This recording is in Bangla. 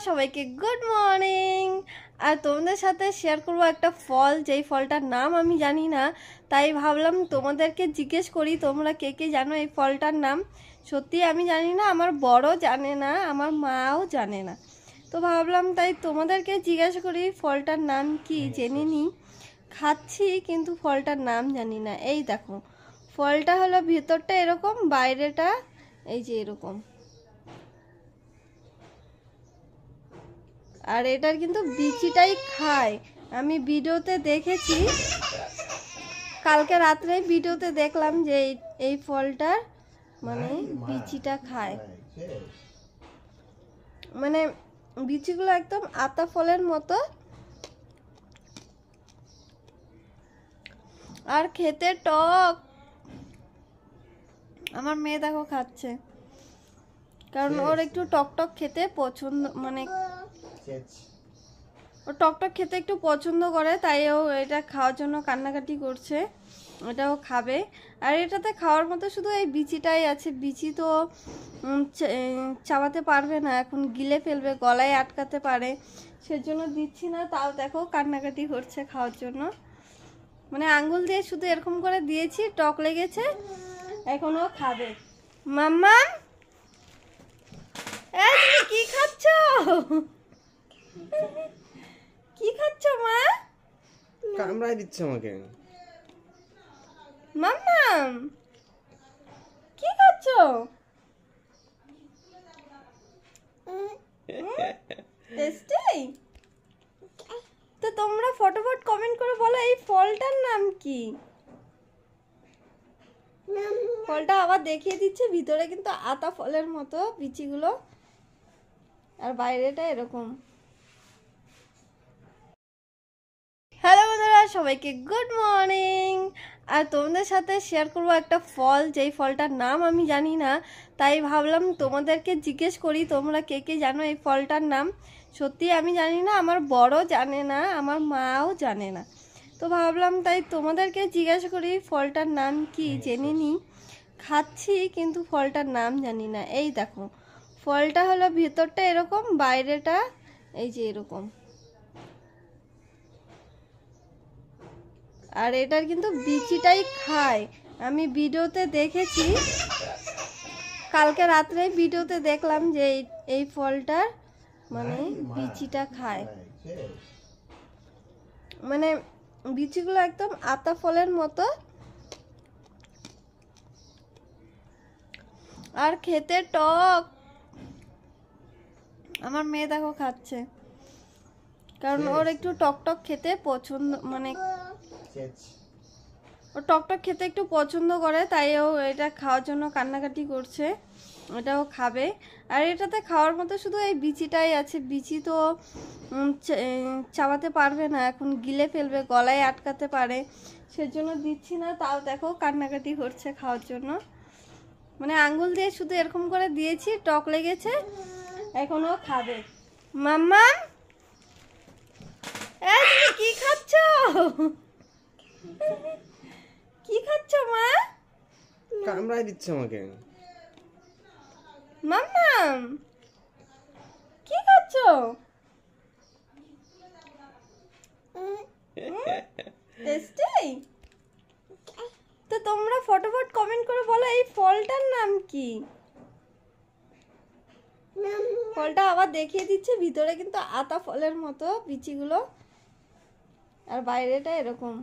সবাইকে গুড মর্নিং। আর তোমাদের সাথে শেয়ার করব একটা ফল, যেই ফলটার নাম আমি জানি না, তাই ভাবলাম তোমাদেরকে জিজ্ঞেস করি তোমরা কে কে জানো এই ফলটার নাম। সত্যি আমি জানি না, আমার বড় জানে না, আমার মাও জানে না, তো ভাবলাম তাই তোমাদেরকে জিজ্ঞাসা করি ফলটার নাম কি জেনে নিই। খাচ্ছি কিন্তু ফলটার নাম জানি না। এই দেখো, ফলটা হলো ভেতরটা এরকম, বাইরেটা এই যে এরকম। আর এটার কিন্তু বিচিটাই খায়, আমি ভিডিওতে দেখেছি, কালকে রাত্রে ভিডিওতে দেখলাম যে এই ফলটার মানে বিচিটা খায়, মানে বিচিগুলো একদম আতা ফলের মতো, আর খেতে টক। আমার মেয়ে দেখো খাচ্ছে, কারণ ওর একটু টক টক খেতে পছন্দ, মানে ও টকটক খেতে একটু পছন্দ করে, তাই ও এটা খাওয়ার জন্য কান্নাকাটি করছে, এটাও খাবে। আর এটাতে খাওয়ার মতো শুধু এই বিচিটাই আছে, বিচি তো চাবাতে পারবে না, এখন গিলে ফেলবে, গলায় আটকাতে পারে, সেজন্য দিচ্ছি না। তাও দেখো কান্নাকাটি করছে খাওয়ার জন্য, মানে আঙ্গুল দিয়ে শুধু এরকম করে দিয়েছি, টক লেগেছে, এখনও খাবে। মাম্মা তুমি কি খাচ্ছ? কি খাচ্ছ মা? কামড়ায় দিচ্ছে আমাকে। মাম্মাম কি খাচ্ছ? টেস্টি। তো তোমরা ফটোফট কমেন্ট করে বলো এই ফলটার নাম কি। ফলটা আবার দেখিয়ে দিচ্ছে, ভিতরে কিন্তু আতা ফলের মতো বিচিগুলো, আর বাইরেটা এরকম। হ্যালো বন্ধুরা, সবাইকে গুড মর্নিং। আর তোমাদের সাথে শেয়ার করব একটা ফল, যেই ফলটার নাম আমি জানি না, তাই ভাবলাম তোমাদেরকে জিজ্ঞেস করি তোমরা কে কে জানো এই ফলটার নাম। সত্যি আমি জানি না, আমার বড় জানে না, আমার মাও জানে না, তো ভাবলাম তাই তোমাদেরকে জিজ্ঞাসা করি ফলটার নাম কি জেনে নিই। খাচ্ছি কিন্তু ফলটার নাম জানি না। এই দেখো, ফলটা হলো ভেতরটা এরকম, বাইরেটা এই যে এরকম। আর এটার কিন্তু বিচিটাই খায়, আমি ভিডিওতে দেখেছি, কালকে রাত্রে ভিডিওতে দেখলাম যে এই ফলটার মানে বিচিটা খায়, মানে বিচিগুলো একদম আতা ফলের মতো, আর খেতে টক। আমার মেয়ে দেখো খাচ্ছে, কারণ ওর একটু টক টক খেতে পছন্দ, মানে ও টকটক খেতে একটু পছন্দ করে, তাই ও এটা খাওয়ার জন্য কান্নাকাটি করছে, এটাও খাবে। আর এটাতে খাওয়ার মতো শুধু এই বিচিটাই আছে, বিচি তো চাবাতে পারবে না, এখন গিলে ফেলবে, গলায় আটকাতে পারে, সেজন্য দিচ্ছি না। তাও দেখো কান্নাকাটি করছে খাওয়ার জন্য, মানে আঙ্গুল দিয়ে শুধু এরকম করে দিয়েছি, টক লেগেছে, এখনও খাবে। মাম্মা তুমি কি খাচ্ছ? কি খাচ্ছ মা? কামড়ায় দিচ্ছে আমাকে। মাম্মাম কি খাচ্ছ? টেস্টি। তো তোমরা ফটোফট কমেন্ট করে বলো এই ফলটার নাম কি। ফলটা আবার দেখিয়ে দিচ্ছে, ভিতরে কিন্তু আতা ফলের মতো বিচিগুলো, আর বাইরেটা এরকম।